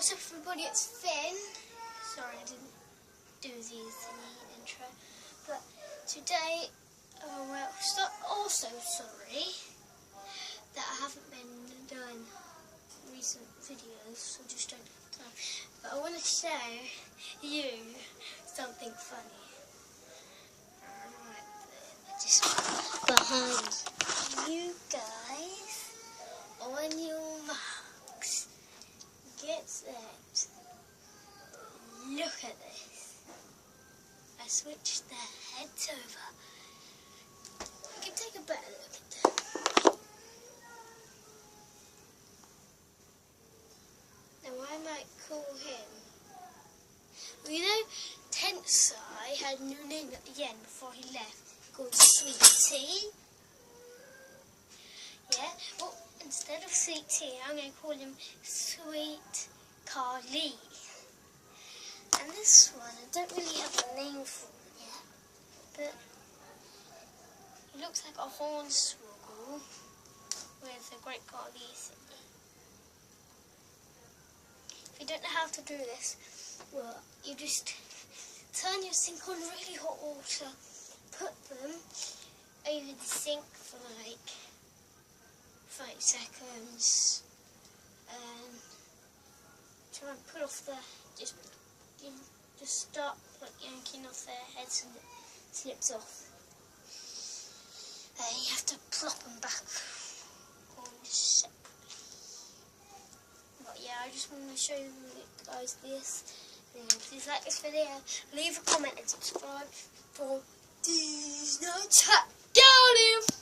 What's up everybody, it's Finn. Sorry I didn't do these in the intro. But today, also sorry that I haven't been doing recent videos, I just don't have time. But I want to show you something funny. Right, just behind you guys, on your marks. Get set. Look at this. I switched their heads over. You can take a better look at them. Now I might call him. Well, you know, Tensai had a new name at the end before he left, called Sweetie. Yeah, well, instead of Sweet Tea, I'm going to call him Sweet Carly. And this one, I don't really have a name for him yet, but he looks like a hornswoggle with a great Carly thingy. If you don't know how to do this, well, you just turn your sink on really hot water, put them over the sink for like 30 seconds, and try and put off the, just start yanking off their heads and it slips off. You have to plop them back on separately. But yeah, I just want to show you guys this. Yeah, please like this video, leave a comment and subscribe for these nights. Down here.